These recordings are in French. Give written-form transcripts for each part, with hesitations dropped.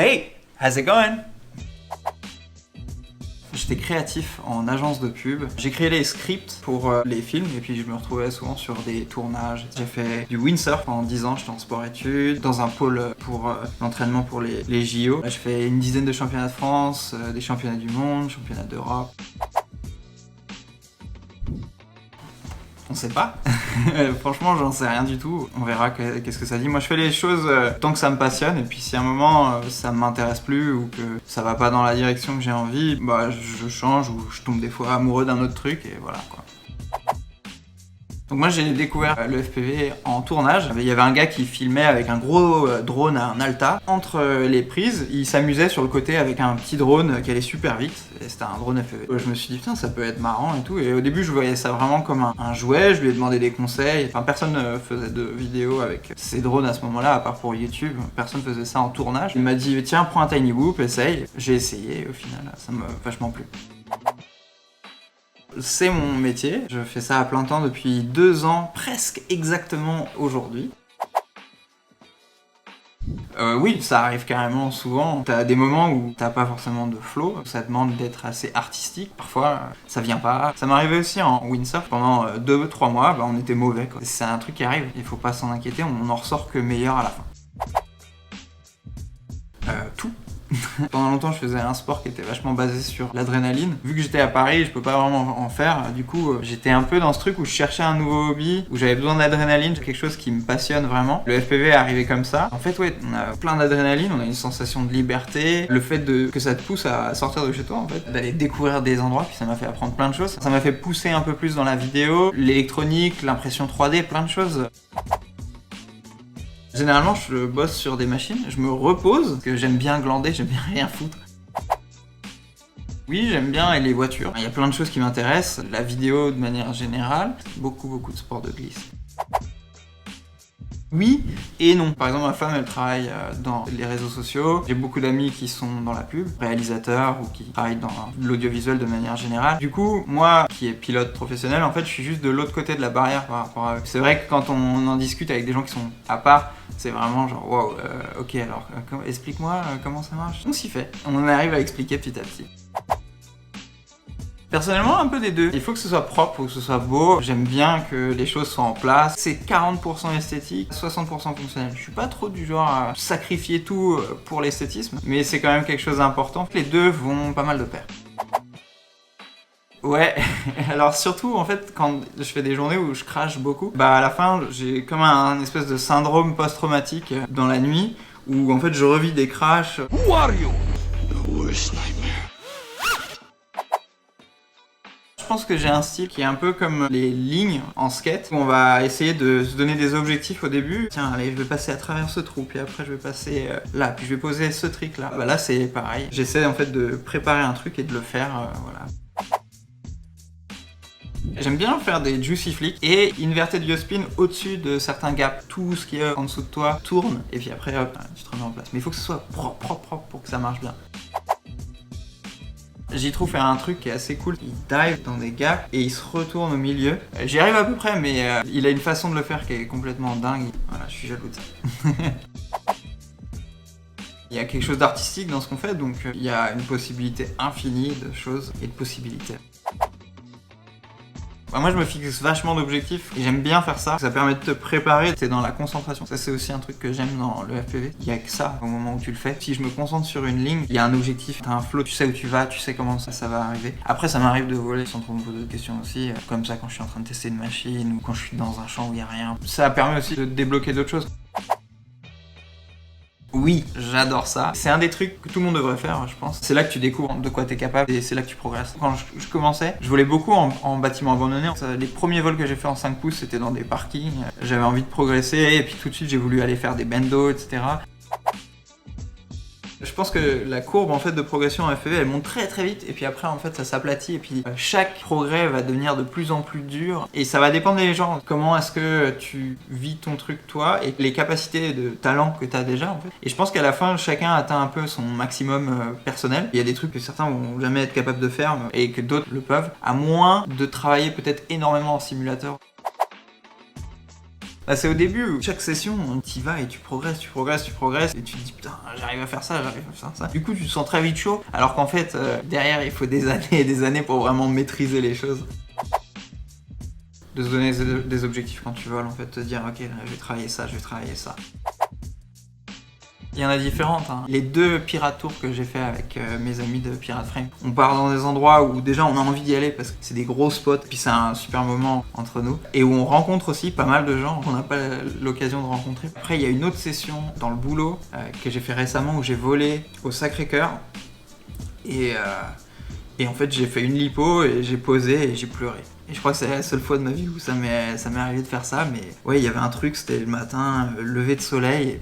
Hey, how's it going? J'étais créatif en agence de pub. J'ai créé les scripts pour les films et puis je me retrouvais souvent sur des tournages. J'ai fait du windsurf pendant 10 ans, j'étais en sport-études, dans un pôle pour l'entraînement pour les JO. J'ai fait une dizaine de championnats de France, des championnats du monde, championnats d'Europe. On sait pas. Franchement, j'en sais rien du tout. On verra qu'est-ce que ça dit. Moi, je fais les choses tant que ça me passionne. Et puis, si à un moment, ça m'intéresse plus ou que ça va pas dans la direction que j'ai envie, bah, je change ou je tombe des fois amoureux d'un autre truc et voilà, quoi. Donc moi j'ai découvert le FPV en tournage. Il y avait un gars qui filmait avec un gros drone à un Alta. Entre les prises, il s'amusait sur le côté avec un petit drone qui allait super vite. Et c'était un drone FPV. Je me suis dit putain ça peut être marrant et tout. Et au début je voyais ça vraiment comme un jouet. Je lui ai demandé des conseils. Enfin personne ne faisait de vidéos avec ces drones à ce moment-là, à part pour YouTube. Personne faisait ça en tournage. Il m'a dit tiens prends un Tiny Whoop, essaye. J'ai essayé et au final ça m'a vachement plu. C'est mon métier, je fais ça à plein temps depuis 2 ans, presque exactement aujourd'hui. Oui, ça arrive carrément souvent. T'as des moments où t'as pas forcément de flow, ça demande d'être assez artistique. Parfois, ça vient pas. Ça m'arrivait aussi en windsurf. Pendant 2-3 mois, on était mauvais, quoi. C'est un truc qui arrive, il faut pas s'en inquiéter, on en ressort que meilleur à la fin. Tout. Pendant longtemps, je faisais un sport qui était vachement basé sur l'adrénaline. Vu que j'étais à Paris, je peux pas vraiment en faire. Du coup, j'étais un peu dans ce truc où je cherchais un nouveau hobby, où j'avais besoin d'adrénaline, quelque chose qui me passionne vraiment. Le FPV est arrivé comme ça. En fait, ouais, on a plein d'adrénaline, on a une sensation de liberté. Le fait que ça te pousse à sortir de chez toi, en fait, d'aller découvrir des endroits, puis ça m'a fait apprendre plein de choses. Ça m'a fait pousser un peu plus dans la vidéo, l'électronique, l'impression 3D, plein de choses. Généralement, je bosse sur des machines, je me repose, parce que j'aime bien glander, j'aime bien rien foutre. Oui, j'aime bien les voitures. Il y a plein de choses qui m'intéressent, la vidéo de manière générale, beaucoup de sports de glisse. Oui et non. Par exemple, ma femme, elle travaille dans les réseaux sociaux. J'ai beaucoup d'amis qui sont dans la pub, réalisateurs ou qui travaillent dans l'audiovisuel de manière générale. Du coup, moi, qui est pilote professionnel, en fait, je suis juste de l'autre côté de la barrière par rapport à eux. C'est vrai que quand on en discute avec des gens qui sont à part, c'est vraiment genre, wow, ok, alors, explique-moi comment ça marche. On s'y fait. On arrive à expliquer petit à petit. Personnellement, un peu des deux. Il faut que ce soit propre, il faut que ce soit beau. J'aime bien que les choses soient en place. C'est 40% esthétique, 60% fonctionnel. Je suis pas trop du genre à sacrifier tout pour l'esthétisme, mais c'est quand même quelque chose d'important. Les deux vont pas mal de pair. Ouais, alors surtout en fait quand je fais des journées où je crache beaucoup, à la fin j'ai comme un espèce de syndrome post-traumatique dans la nuit où en fait je revis des crashs. Who are you? The worst nightmare. Je pense que j'ai un style qui est un peu comme les lignes en skate, où on va essayer de se donner des objectifs au début. Tiens, allez, je vais passer à travers ce trou, puis après je vais passer là, puis je vais poser ce trick là. Là c'est pareil. J'essaie en fait de préparer un truc et de le faire, voilà. J'aime bien faire des juicy flicks et inverted yaw-spin au-dessus de certains gaps. Tout ce qui est en dessous de toi tourne, et puis après hop, tu te remets en place. Mais il faut que ce soit propre pour que ça marche bien. J'y trouve faire un truc qui est assez cool. Il dive dans des gaps et il se retourne au milieu. J'y arrive à peu près, mais il a une façon de le faire qui est complètement dingue. Voilà, je suis jaloux de ça. Il y a quelque chose d'artistique dans ce qu'on fait, donc il y a une possibilité infinie de choses et de possibilités. Moi je me fixe vachement d'objectifs et j'aime bien faire ça. Ça permet de te préparer, t'es dans la concentration. Ça c'est aussi un truc que j'aime dans le FPV. Il y a que ça au moment où tu le fais. Si je me concentre sur une ligne, il y a un objectif, t'as un flow, tu sais où tu vas, tu sais comment ça va arriver. Après ça m'arrive de voler sans trop me poser de questions aussi. Comme ça quand je suis en train de tester une machine ou quand je suis dans un champ où il n'y a rien. Ça permet aussi de débloquer d'autres choses. Oui, j'adore ça. C'est un des trucs que tout le monde devrait faire, je pense. C'est là que tu découvres de quoi t'es capable et c'est là que tu progresses. Quand je commençais, je volais beaucoup en bâtiment abandonné. Les premiers vols que j'ai fait en 5 pouces, c'était dans des parkings. J'avais envie de progresser et puis tout de suite, j'ai voulu aller faire des bendos, etc. Je pense que la courbe en fait de progression en FPV elle monte très vite et puis après en fait ça s'aplatit et puis chaque progrès va devenir de plus en plus dur et ça va dépendre des gens. Comment est-ce que tu vis ton truc toi et les capacités de talent que tu as déjà en fait. Et je pense qu'à la fin chacun atteint un peu son maximum personnel. Il y a des trucs que certains vont jamais être capables de faire et que d'autres le peuvent à moins de travailler peut-être énormément en simulateur. Bah, c'est au début où chaque session, t'y vas et tu progresses, et tu te dis putain, j'arrive à faire ça, j'arrive à faire ça. Du coup, tu te sens très vite chaud, alors qu'en fait, derrière, il faut des années et des années pour vraiment maîtriser les choses. De se donner des objectifs quand tu voles, en fait, te dire ok, je vais travailler ça, je vais travailler ça. Il y en a différentes. Hein. Les 2 Pirate Tours que j'ai fait avec mes amis de Pirate Frame, on part dans des endroits où déjà on a envie d'y aller parce que c'est des gros spots, puis c'est un super moment entre nous, et où on rencontre aussi pas mal de gens qu'on n'a pas l'occasion de rencontrer. Après, il y a une autre session dans le boulot que j'ai fait récemment où j'ai volé au Sacré-Cœur, et en fait j'ai fait une lipo et j'ai posé et j'ai pleuré. Et je crois que c'est la seule fois de ma vie où ça m'est arrivé de faire ça, mais ouais, il y avait un truc, c'était le matin, lever de soleil,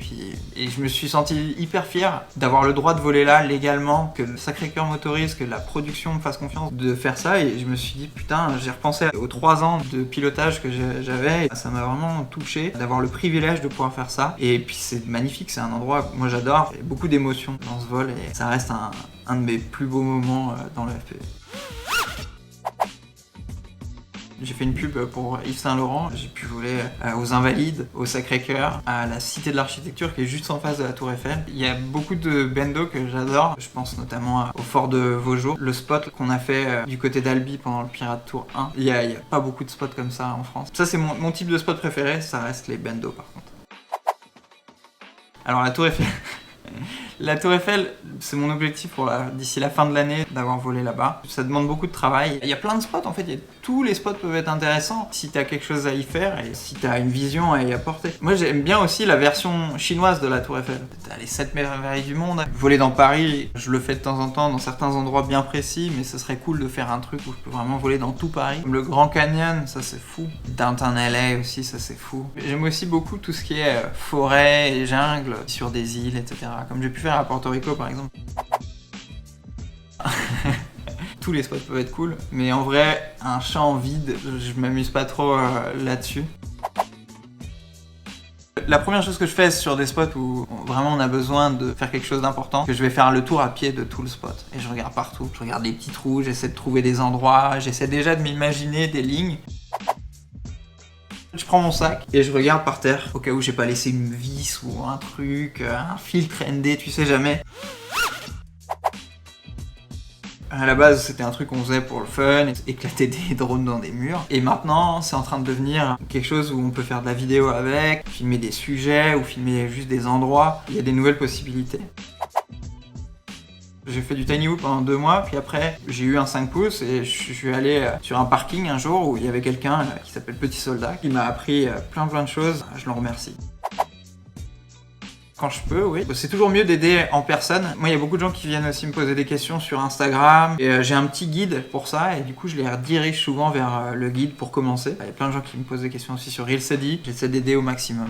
et je me suis senti hyper fier d'avoir le droit de voler là légalement, que le Sacré-Cœur m'autorise, que la production me fasse confiance de faire ça, et je me suis dit putain, j'ai repensé aux 3 ans de pilotage que j'avais, et ça m'a vraiment touché d'avoir le privilège de pouvoir faire ça, et puis c'est magnifique, c'est un endroit que moi j'adore, il y a beaucoup d'émotions dans ce vol, et ça reste un de mes plus beaux moments dans le FPV. J'ai fait une pub pour Yves Saint Laurent, j'ai pu voler aux Invalides, au Sacré-Cœur, à la Cité de l'Architecture qui est juste en face de la Tour Eiffel. Il y a beaucoup de bendo que j'adore, je pense notamment au Fort de Vosgeot, le spot qu'on a fait du côté d'Albi pendant le Pirate Tour 1. Il y a pas beaucoup de spots comme ça en France. Ça c'est mon type de spot préféré, ça reste les bendo par contre. Alors la Tour Eiffel... La Tour Eiffel, c'est mon objectif pour d'ici la fin de l'année d'avoir volé là-bas. Ça demande beaucoup de travail. Il y a plein de spots en fait, tous les spots peuvent être intéressants si tu as quelque chose à y faire et si tu as une vision à y apporter. Moi j'aime bien aussi la version chinoise de la Tour Eiffel. Tu as les 7 merveilles du monde. Voler dans Paris, je le fais de temps en temps dans certains endroits bien précis, mais ce serait cool de faire un truc où je peux vraiment voler dans tout Paris. Comme le Grand Canyon, ça c'est fou. Downtown LA aussi, ça c'est fou. J'aime aussi beaucoup tout ce qui est forêt et jungle sur des îles, etc. Comme j'ai pu faire à Porto Rico par exemple. Tous les spots peuvent être cool, mais en vrai, un champ vide, je m'amuse pas trop là-dessus. La première chose que je fais sur des spots où vraiment on a besoin de faire quelque chose d'important, que je vais faire le tour à pied de tout le spot. Et je regarde partout, je regarde les petits trous, j'essaie de trouver des endroits, j'essaie déjà de m'imaginer des lignes. Je prends mon sac et je regarde par terre, au cas où j'ai pas laissé une vis ou un truc, un filtre ND, tu sais jamais. À la base, c'était un truc qu'on faisait pour le fun, éclater des drones dans des murs. Et maintenant, c'est en train de devenir quelque chose où on peut faire de la vidéo avec, filmer des sujets ou filmer juste des endroits. Il y a des nouvelles possibilités. J'ai fait du tiny hoop pendant 2 mois, puis après j'ai eu un 5 pouces et je suis allé sur un parking un jour où il y avait quelqu'un qui s'appelle Petit Soldat qui m'a appris plein de choses, je l'en remercie. Quand je peux, oui. C'est toujours mieux d'aider en personne. Moi, il y a beaucoup de gens qui viennent aussi me poser des questions sur Instagram. Et j'ai un petit guide pour ça. Et du coup, je les redirige souvent vers le guide pour commencer. Il y a plein de gens qui me posent des questions aussi sur ReelSteady. J'essaie d'aider au maximum.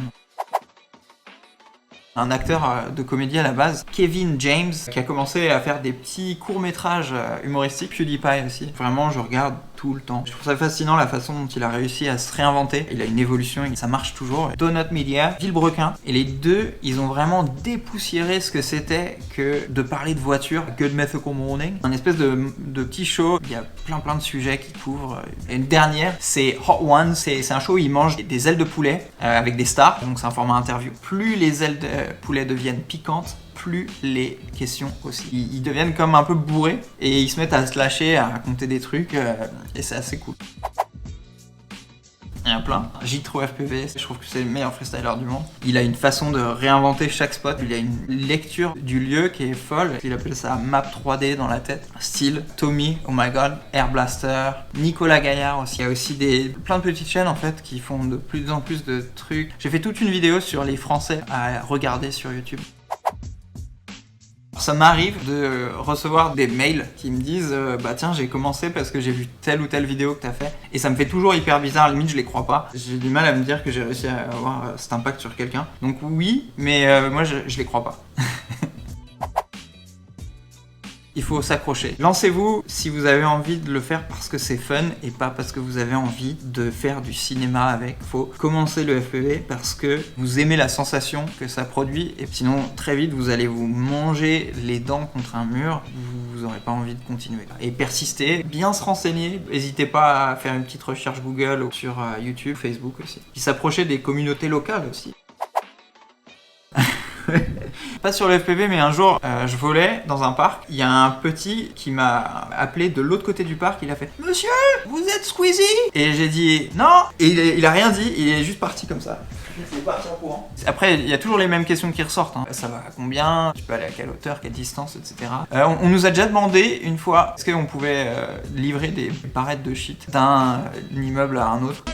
Un acteur de comédie à la base, Kevin James, qui a commencé à faire des petits courts-métrages humoristiques, PewDiePie aussi. Vraiment, je regarde tout le temps. Je trouve ça fascinant la façon dont il a réussi à se réinventer. Il a une évolution et ça marche toujours. Donut Media, Villebrequin. Et les deux, ils ont vraiment dépoussiéré ce que c'était que de parler de voiture, Good Mythical Morning. Un espèce de petit show. Il y a plein de sujets qui couvrent. Et une dernière, c'est Hot Ones. C'est un show où ils mangent des ailes de poulet avec des stars. Donc c'est un format interview. Plus les ailes de poulet deviennent piquantes, plus les questions aussi. Ils deviennent comme un peu bourrés et ils se mettent à se lâcher, à raconter des trucs et c'est assez cool. Il y en a plein. J-Tro FPV, je trouve que c'est le meilleur freestyler du monde. Il a une façon de réinventer chaque spot. Il a une lecture du lieu qui est folle. Il appelle ça map 3D dans la tête. Style Tommy, oh my god, Air Blaster, Nicolas Gaillard aussi. Il y a aussi plein de petites chaînes en fait qui font de plus en plus de trucs. J'ai fait toute une vidéo sur les Français à regarder sur YouTube. Ça m'arrive de recevoir des mails qui me disent bah tiens, j'ai commencé parce que j'ai vu telle ou telle vidéo que t'as fait, et ça me fait toujours hyper bizarre, limite je les crois pas. J'ai du mal à me dire que j'ai réussi à avoir cet impact sur quelqu'un. Donc oui, mais moi je les crois pas. Il faut s'accrocher. Lancez-vous si vous avez envie de le faire parce que c'est fun et pas parce que vous avez envie de faire du cinéma avec. Faut commencer le FPV parce que vous aimez la sensation que ça produit et sinon très vite vous allez vous manger les dents contre un mur, vous n'aurez pas envie de continuer. Et persister, bien se renseigner, n'hésitez pas à faire une petite recherche Google ou sur YouTube, Facebook aussi. Puis s'approcher des communautés locales aussi. Pas sur le FPV, mais un jour, je volais dans un parc. Il y a un petit qui m'a appelé de l'autre côté du parc. Il a fait « Monsieur, vous êtes Squeezie ?» Et j'ai dit « Non !» Et il a rien dit, il est juste parti comme ça. Il est parti en courant. Après, il y a toujours les mêmes questions qui ressortent. Hein. Ça va à combien? Tu peux aller à quelle hauteur, quelle distance, etc. On nous a déjà demandé une fois est-ce qu'on pouvait livrer des barrettes de shit d'un immeuble à un autre.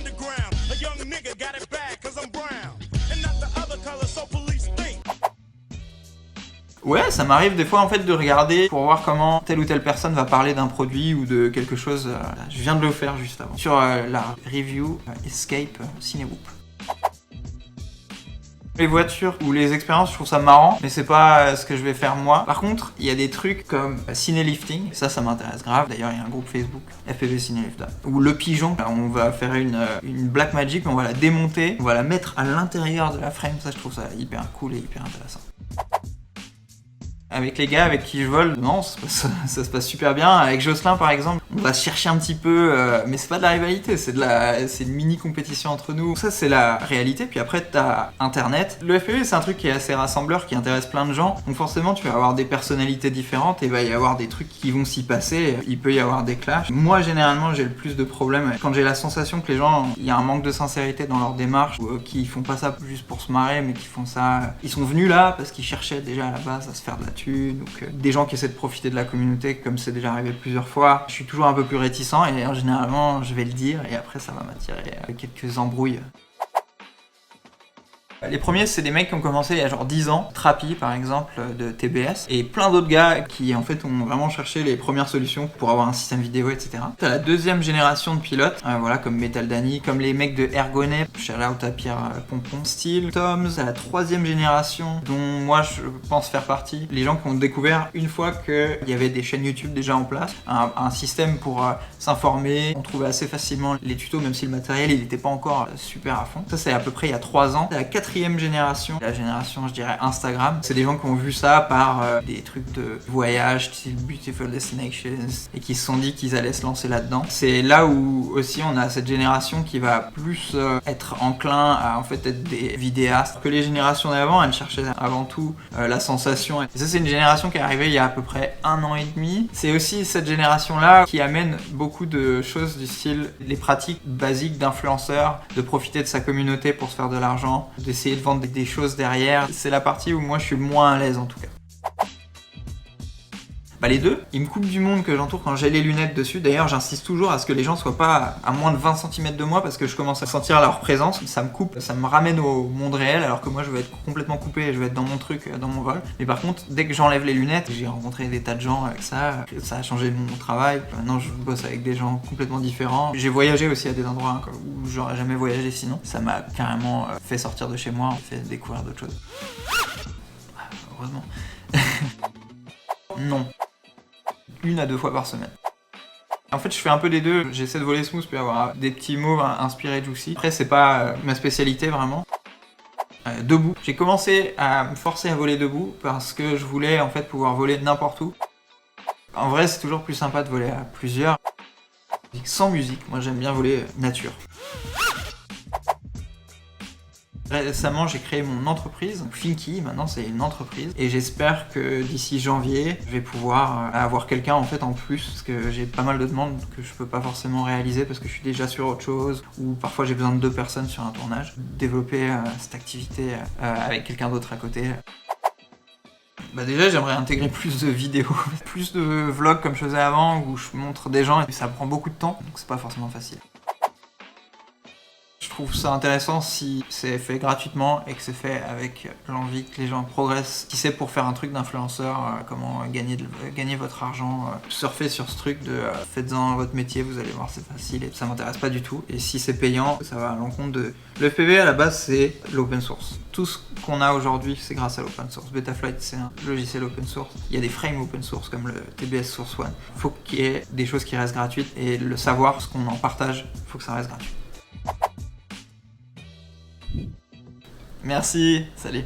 Ouais, ça m'arrive des fois en fait de regarder pour voir comment telle ou telle personne va parler d'un produit ou de quelque chose. Je viens de le faire juste avant. Sur la review Escape Cinewoop. Les voitures ou les expériences, je trouve ça marrant, mais c'est pas ce que je vais faire moi. Par contre, il y a des trucs comme Cinélifting, ça m'intéresse grave. D'ailleurs, il y a un groupe Facebook, FPV Cinélifting. Ou le pigeon, on va faire une Blackmagic, on va la démonter, on va la mettre à l'intérieur de la frame. Ça, je trouve ça hyper cool et hyper intéressant. Avec les gars avec qui je vole, non, ça se passe super bien. Avec Jocelyn par exemple, on va chercher un petit peu, mais c'est pas de la rivalité, c'est une mini compétition entre nous. Ça c'est la réalité, puis après t'as internet. Le FPV c'est un truc qui est assez rassembleur, qui intéresse plein de gens, donc forcément tu vas avoir des personnalités différentes et il va y avoir des trucs qui vont s'y passer, il peut y avoir des clashs. Moi généralement j'ai le plus de problèmes quand j'ai la sensation que les gens, il y a un manque de sincérité dans leur démarche, ou qui font pas ça juste pour se marrer, mais qui font ça, ils sont venus là parce qu'ils cherchaient déjà à la base à se faire de la thune. Donc des gens qui essaient de profiter de la communauté comme c'est déjà arrivé plusieurs fois. Je suis toujours un peu plus réticent et généralement je vais le dire et après ça va m'attirer quelques embrouilles. Les premiers, c'est des mecs qui ont commencé il y a genre 10 ans, Trappy par exemple de TBS, et plein d'autres gars qui en fait ont vraiment cherché les premières solutions pour avoir un système vidéo, etc. T'as la deuxième génération de pilotes, voilà, comme Metal Danny, comme les mecs de Ergonet, shout out à Pierre Pompon, Steel, Toms, à la troisième génération, dont moi je pense faire partie. Les gens qui ont découvert une fois qu'il y avait des chaînes YouTube déjà en place, un système pour s'informer, on trouvait assez facilement les tutos, même si le matériel il n'était pas encore super à fond. Ça c'est à peu près il y a 3 ans. La quatrième génération, la génération je dirais Instagram, c'est des gens qui ont vu ça par des trucs de voyage style Beautiful Destinations et qui se sont dit qu'ils allaient se lancer là-dedans. C'est là où aussi on a cette génération qui va plus être enclin à en fait être des vidéastes que les générations d'avant. Elles cherchaient avant tout la sensation, et ça c'est une génération qui est arrivée il y a à peu près 1 an et demi. C'est aussi cette génération là qui amène beaucoup de choses du style les pratiques basiques d'influenceurs, de profiter de sa communauté pour se faire de l'argent, d'essayer de vendre des choses derrière. C'est la partie où moi je suis le moins à l'aise en tout cas. Bah les deux, ils me coupent du monde que j'entoure quand j'ai les lunettes dessus. D'ailleurs j'insiste toujours à ce que les gens soient pas à moins de 20 cm de moi parce que je commence à sentir leur présence. Ça me coupe, ça me ramène au monde réel alors que moi je vais être complètement coupé et je vais être dans mon truc, dans mon vol. Mais par contre dès que j'enlève les lunettes, j'ai rencontré des tas de gens avec ça a changé mon travail. Maintenant je bosse avec des gens complètement différents. J'ai voyagé aussi à des endroits où j'aurais jamais voyagé sinon. Ça m'a carrément fait sortir de chez moi, fait découvrir d'autres choses. Heureusement. Non. 1 à 2 fois par semaine. En fait, je fais un peu des deux. J'essaie de voler smooth puis avoir des petits mots inspirés de Juicy. Après, c'est pas ma spécialité vraiment. Debout. J'ai commencé à me forcer à voler debout parce que je voulais en fait pouvoir voler n'importe où. En vrai, c'est toujours plus sympa de voler à plusieurs. Sans musique. Moi, j'aime bien voler nature. Récemment, j'ai créé mon entreprise, Finky, maintenant c'est une entreprise, et j'espère que d'ici janvier, je vais pouvoir avoir quelqu'un en fait en plus, parce que j'ai pas mal de demandes que je peux pas forcément réaliser parce que je suis déjà sur autre chose, ou parfois j'ai besoin de 2 personnes sur un tournage. Développer cette activité avec quelqu'un d'autre à côté. Bah déjà j'aimerais intégrer plus de vidéos, plus de vlogs comme je faisais avant, où je montre des gens et ça prend beaucoup de temps, donc c'est pas forcément facile. Je trouve ça intéressant si c'est fait gratuitement et que c'est fait avec l'envie que les gens progressent. Si c'est pour faire un truc d'influenceur, comment gagner votre argent, surfer sur ce truc de faites-en votre métier, vous allez voir c'est facile et ça m'intéresse pas du tout. Et si c'est payant, ça va à l'encontre de... Le FPV à la base c'est l'open source. Tout ce qu'on a aujourd'hui c'est grâce à l'open source. Betaflight c'est un logiciel open source. Il y a des frames open source comme le TBS Source One. Il faut qu'il y ait des choses qui restent gratuites et le savoir, ce qu'on en partage, il faut que ça reste gratuit. Merci, salut.